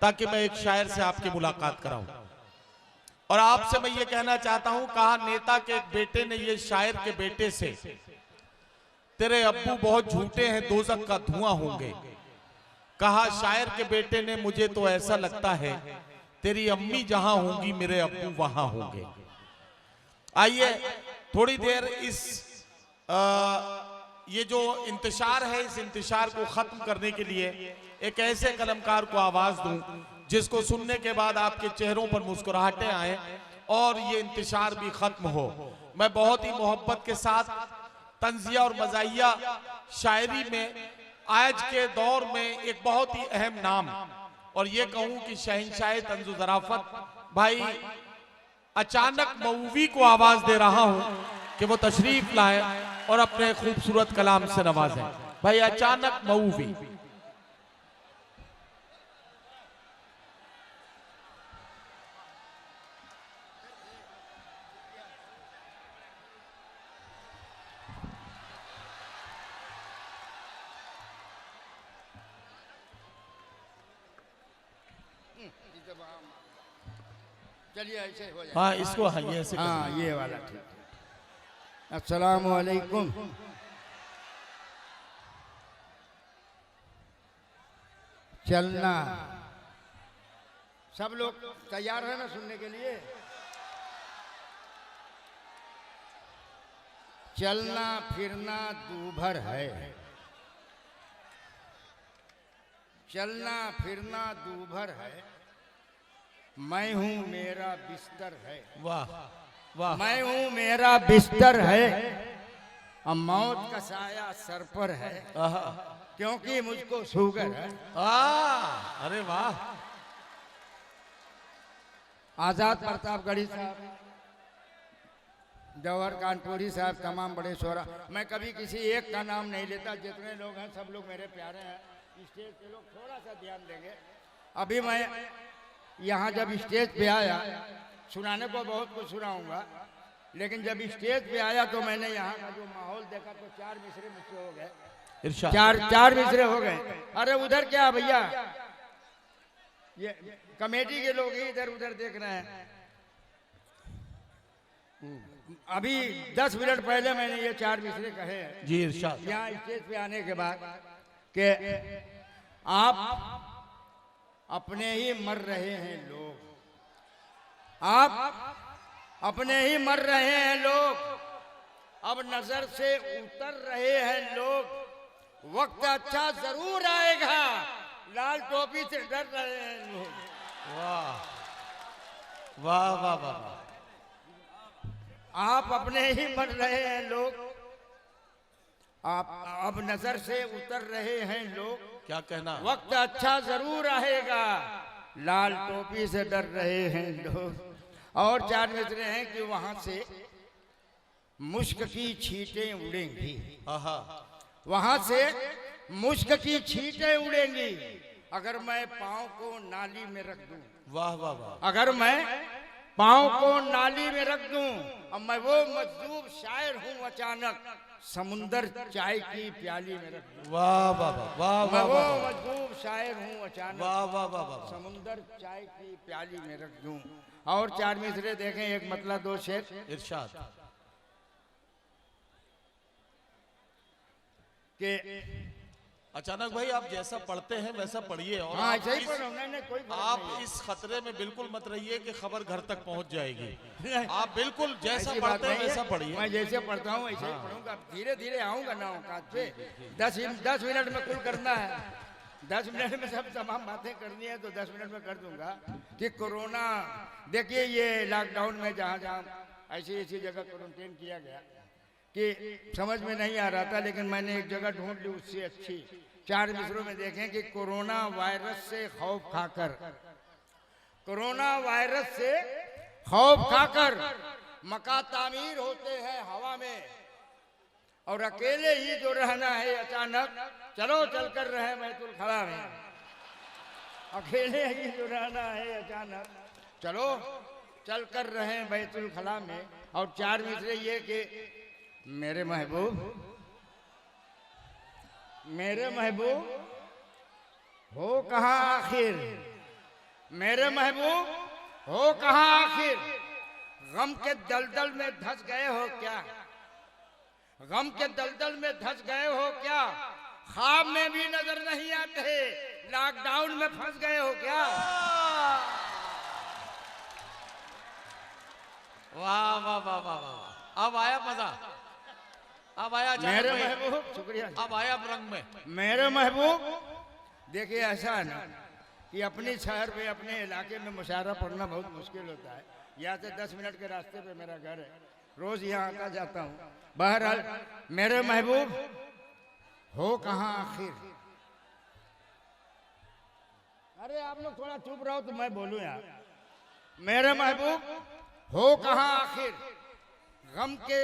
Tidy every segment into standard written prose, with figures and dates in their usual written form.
ताकि मैं एक शायर से आपकी मुलाकात कराऊं। और आपसे मैं ये कहना चाहता हूं, कहा नेता के एक बेटे ने ये शायर के बेटे से, तेरे अब्बू बहुत झूठे हैं, दोजख का धुआं होंगे। कहा शायर के बेटे ने, मुझे तो ऐसा लगता है तेरी अम्मी जहां होंगी मेरे अब्बू वहां होंगे। आइए थोड़ी देर इस ये जो इंतशार है, इस इंतशार को खत्म करने के लिए एक ऐसे कलमकार को आवाज दूं जिसको सुनने के बाद आपके चेहरों पर मुस्कुराहटें आए और ये इंतशार भी खत्म हो। मैं बहुत ही मोहब्बत के साथ तंजिया और मज़ाहिया शायरी में आज के दौर में एक बहुत ही अहम नाम, और ये कहूं कि शहंशाह तंज़ो ज़राफ़त भाई अचानक मऊवी को आवाज दे रहा हूं कि वो तशरीफ लाए और अपने खूबसूरत कलाम से नवाजें। भाई अचानक मऊवी। चलिए ऐसे हो जाए। हाँ इसको, हाँ ये ऐसे, हाँ ये वाला ठीक है। अस्सलामु अलैकुम। चलना, सब लोग तैयार है ना सुनने के लिए? चलना फिरना दूभर है, चलना फिरना दूभर है, मैं हूं मेरा बिस्तर है। वाह वाह। मैं हूं मेरा बिस्तर है, अब मौत का साया सर पर है, क्योंकि मुझको शुगर है। अरे वाह। आजाद प्रतापगढ़ी साहब, जौहर कानपुरी साहब, तमाम बड़े शोरा। मैं कभी किसी एक का नाम नहीं लेता, जितने लोग हैं सब लोग मेरे प्यारे हैं। स्टेज पे लोग थोड़ा सा ध्यान देंगे। अभी मैं यहाँ जब स्टेज पे आया, सुनाने को बहुत कुछ सुनाऊंगा, लेकिन जब स्टेज पे आया तो मैंने यहाँ का जो माहौल देखा तो चार मिसरे मुझसे हो गए। चार मिसरे हो गए। अरे उधर क्या भैया, ये कमेटी के लोग ही इधर उधर देख रहे हैं। अभी 10 मिनट पहले मैंने ये चार मिसरे कहे जी इरशाद। यहाँ स्टेज पे आने के बाद कि आप अपने ही मर रहे हैं लोग, आप अपने ही मर रहे हैं लोग, अब नजर से उतर रहे हैं लोग, वक्त अच्छा जरूर आएगा, लाल टोपी से डर रहे हैं लोग। वाह वाह वाह वाह। आप अपने ही मर रहे हैं लोग, आप अब नजर से उतर रहे हैं लोग, क्या कहना, वक्त अच्छा जरूर आएगा, लाल टोपी से डर रहे हैं लोग। और चार मिसरे हैं कि वहां से मुश्क की छींटें उड़ेंगी, वहां से मुश्क की छींटें उड़ेंगी, अगर मैं पाँव को नाली में रख दूं। वाह वाह वाह। अगर मैं पाँव को नाली में रख दूं, अब मैं वो मजदूब शायर हूँ अचानक, समुंदर चाय की प्याली में रख दूं। वाह वाह वाह वाह। मैं वो मजदूब शायर हूँ अचानक, वाह वाह वाह। समुंदर चाय की प्याली में रख दूं। और चार मिसरे देखें, एक मतलब दो शेर। इरशाद। के अचानक भाई आप जैसा पढ़ते हैं वैसा पढ़िए, और हाँ आप ऐसा ही पढ़ रहा हूं। नहीं, कोई फर्क आप नहीं है। इस खतरे में बिल्कुल मत रहिए कि खबर घर तक पहुंच जाएगी। आप बिल्कुल जैसा ऐसी बात पढ़ते हैं नहीं है। वैसा पढ़िए। मैं जैसे पढ़ता हूँ ऐसे ही पढ़ूंगा, धीरे धीरे आऊंगा ना औकात पे। 10 मिनट में कुल करना है, 10 मिनट में सब तमाम बातें करनी है तो 10 मिनट में कर दूंगा। कि कोरोना, देखिए ये लॉकडाउन में जहाँ जहाँ ऐसी ऐसी जगह क्वारंटीन किया गया कि समझ में नहीं आ रहा था, लेकिन मैंने एक जगह ढूंढ ली उससे अच्छी। चार मिसरों में देखें कि कोरोना वायरस से खौफ खाकर, कोरोना वायरस से खौफ खाकर मका तामीर होते हैं हवा में, और अकेले ही जो रहना है अचानक, चलो चल कर रहे बैतुल खला में। अकेले ही जो रहना है अचानक, चलो चल कर रहे बैतुल खला में। और चार मिसरे ये कि मेरे महबूब, मेरे महबूब हो कहाँ आखिर, मेरे महबूब हो कहाँ आखिर, गम के दलदल में धंस गए हो क्या, गम के दलदल में धंस गए हो क्या, ख्वाब में भी नजर नहीं आते, लॉकडाउन में फंस गए हो क्या। वाह वाह वाह वाह वाह, अब आया मजा, अब आया मेरे महबूब, शुक्रिया, अब आया रंग में। मेरे महबूब देखिए ऐसा है ना कि अपनी शहर पे अपने इलाके में मुशायरा पढ़ना बहुत मुश्किल होता है। यहाँ से 10 मिनट के रास्ते पे मेरा घर है, रोज यहाँ आता जाता हूँ। बहरहाल मेरे महबूब हो कहाँ आखिर, अरे आप लोग थोड़ा चुप रहो तो मैं बोलूँ यार। मेरे महबूब हो कहाँ आखिर, गम के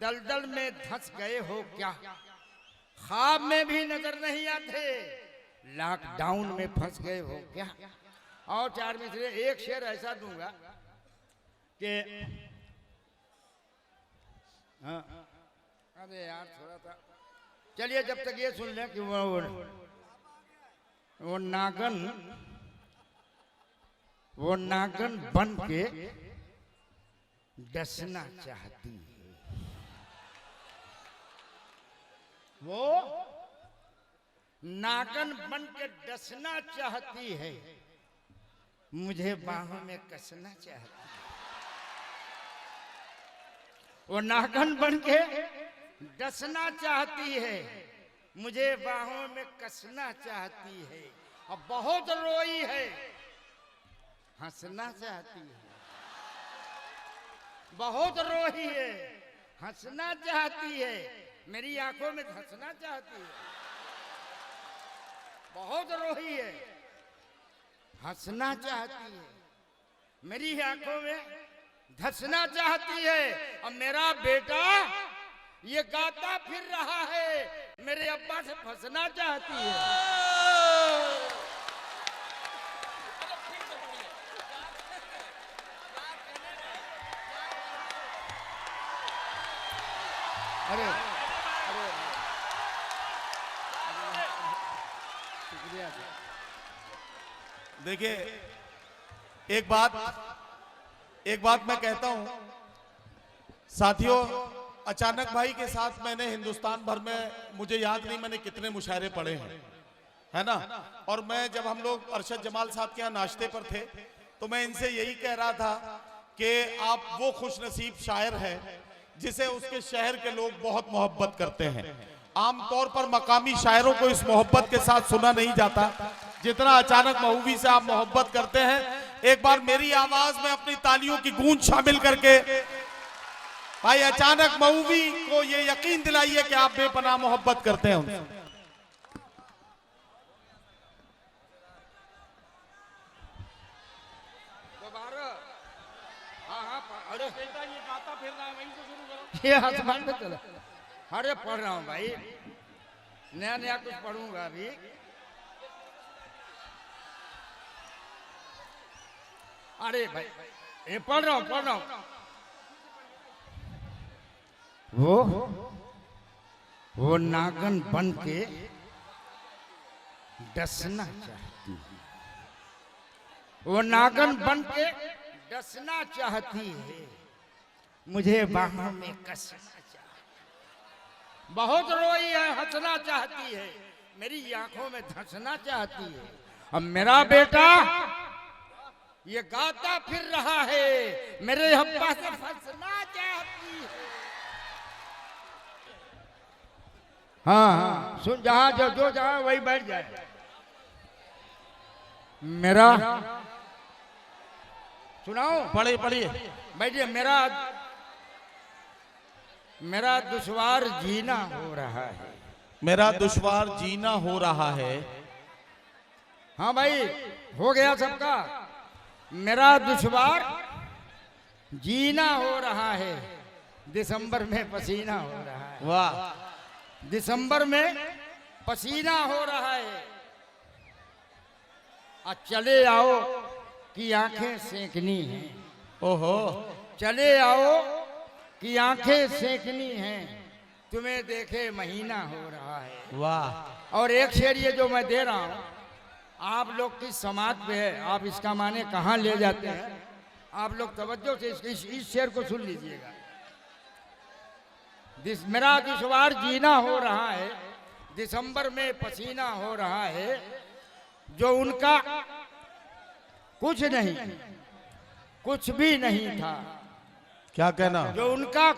दलदल में धंस गए हो क्या, ख्वाब में भी नजर नहीं आते, लॉकडाउन में फंस गए हो क्या। और 4 मिसरे एक शेर ऐसा दूंगा कि हाँ, अरे यार थोड़ा सा चलिए जब तक ये सुन लें कि वो नागन बन के डसना चाहती है, वो नागन बन के डसना चाहती है, मुझे बाहों में कसना चाहती है। वो नागन बन के डसना चाहती है, मुझे बाहों में कसना चाहती है, और बहुत रोई है, हंसना चाहती है, बहुत रोई है, हंसना चाहती है, मेरी आंखों में धंसना चाहती है, बहुत रोई है, हंसना चाहती है, मेरी आंखों में धंसना चाहती है, और मेरा बेटा ये गाता फिर रहा है, मेरे अब्बा से फंसना चाहती है। अरे अरे शुक्रिया। देखिए एक बात मैं कहता हूं साथियों, अचानक भाई के साथ मैंने हिंदुस्तान भर में, मुझे याद नहीं मैंने कितने मुशायरे पढ़े हैं, है ना। और मैं जब हम लोग अरशद जमाल साहब के यहाँ नाश्ते पर थे तो मैं इनसे यही कह रहा था कि आप वो खुशनसीब शायर हैं जिसे उसके शहर के लोग बहुत मोहब्बत करते हैं। आमतौर पर मकामी शायरों को इस मोहब्बत के साथ सुना नहीं जाता जितना अचानक महबूबी से आप मोहब्बत करते हैं। एक बार मेरी आवाज में अपनी तालियों की गूंज शामिल करके भाई अचानक महबूबी को ये यकीन दिलाइए कि आप बेपनाह मोहब्बत करते हैं उनसे। दोबारा हाँ अरे ये गाता फिर रहा है, वहीं से शुरू करो। ये आसमान पे चला, अरे पढ़ रहा हूँ भाई, नया नया कुछ पढ़ूंगा अभी। अरे भाई ये पढ़ रहा हूँ। वो नागन बन के डसना चाहती है, वो नागन बन के डसना चाहती है, मुझे बाहों में कसना चाहती है, बहुत रोई है, हंसना चाहती है, मेरी आंखों में धंसना चाहती है, अब मेरा बेटा ये गाता फिर रहा है, मेरे अब्बा से फंसना चाहती है। हाँ सुन, जहां जो जहां वही बैठ जाए। मेरा सुनाओ, पढ़िए बैठिए। मेरा दुश्वार जीना हो रहा है, मेरा दुश्वार जीना हो रहा है। हाँ भाई हो गया सबका। मेरा दुश्वार जीना हो रहा है, दिसंबर में पसीना हो रहा है। वाह, दिसंबर में पसीना हो रहा है, और चले आओ कि आंखें सेकनी है। ओहो, चले आओ कि आंखें सेकनी है, तुम्हें देखे महीना हो रहा है। वाह। और एक शेर ये जो मैं दे रहा हूं, आप लोग की समाज पे है, आप इसका माने कहाँ ले जाते हैं, आप लोग तवज्जो से इस शेर को सुन लीजिएगा। मेरा दुश्वार जीना हो रहा है, दिसंबर में पसीना हो रहा है, जो उनका कुछ नहीं, कुछ भी नहीं था। क्या कहना? जो उनका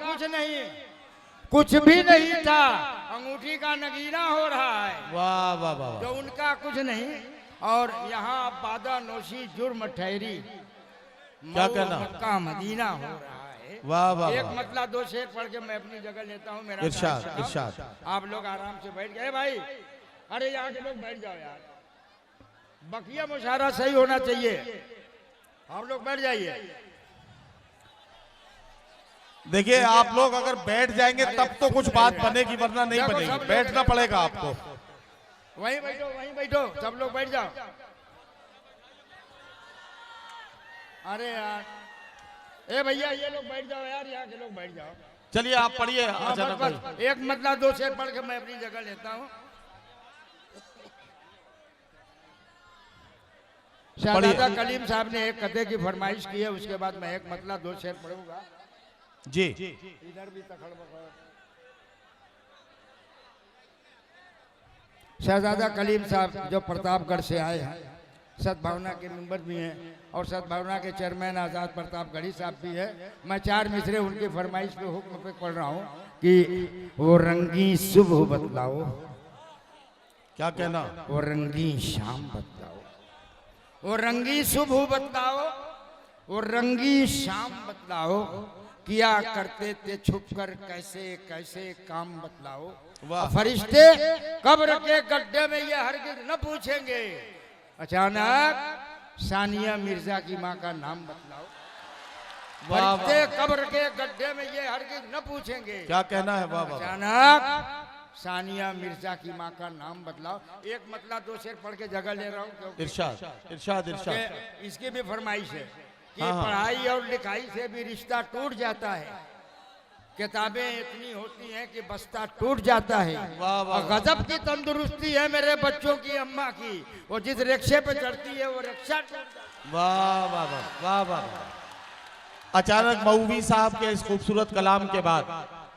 कुछ भी नहीं था, अंगूठी का नगीना हो रहा है। वाह वाह वाह। जो उनका कुछ नहीं, और यहाँ बादा नोशी जुर्म ठहरी, क्या कहना? मक्का मदीना हो रहा है। वाह वाह। एक मतलब दो शेर पढ़ के मैं अपनी जगह लेता हूँ। मेरा इरशाद इरशाद। आप लोग आराम से बैठ गए भाई। अरे यहाँ के लोग बैठ जाओ यार, बकिया मुशायरा सही होना चाहिए। आप लोग बैठ जाइए। देखिए आप लोग अगर बैठ जाएंगे तब तो कुछ बात बनेगी, वरना नहीं बनेगी। बैठना पड़ेगा आपको। वहीं बैठो, सब लोग बैठ जाओ। अरे यार, ए भैया ये लोग बैठ जाओ यार, यहाँ के लोग बैठ जाओ। चलिए आप पढ़िए। एक मतलब दो शेर पढ़ के मैं अपनी जगह लेता हूँ। शहजादा कलीम साहब ने एक कथे की फरमाइश की है, उसके बाद मैं एक मतलब दो शेर पढ़ूंगा जी। इधर भी तखड़ बखड़। शहजादा कलीम साहब जो प्रतापगढ़ से आए हैं, सद्भावना के मेंबर भी हैं और सद्भावना के चेयरमैन आजाद प्रतापगढ़ी साहब भी है। मैं चार मिसरे उनकी फरमाइश पे हुक्म पे पढ़ रहा हूँ कि वो रंगी सुबह बतलाओ, क्या कहना? वो रंगी शाम बतलाओ, वो रंगी सुबह बतलाओ, वो रंगी शाम बतलाओ, किया करते थे छुप कर कैसे कैसे काम बतलाओ। फरिश्ते कब्र के गड्ढे में ये हरगिज न पूछेंगे, अचानक सानिया मिर्जा की माँ का नाम बतलाओ। फरिश्ते कब्र के गड्ढे में ये हरगिज न पूछेंगे, क्या कहना है? वाह वाह। अचानक सानिया मिर्जा की माँ का नाम बतलाओ। एक मतलब दो शेर पढ़ के जगह ले रहा हूँ। इरशाद इरशाद इरशाद। इसकी भी फरमाइश है कि पढ़ाई और लिखाई से भी रिश्ता टूट जाता है, किताबें इतनी होती हैं कि बस्ता टूट जाता है। और गजब की तंदुरुस्ती है मेरे बच्चों की अम्मा की, वो जिस रिक्शे पे चढ़ती है वो रिक्शा। वाह वाह वाह वाह वाह। अचानक मौलवी साहब के इस खूबसूरत कलाम के बाद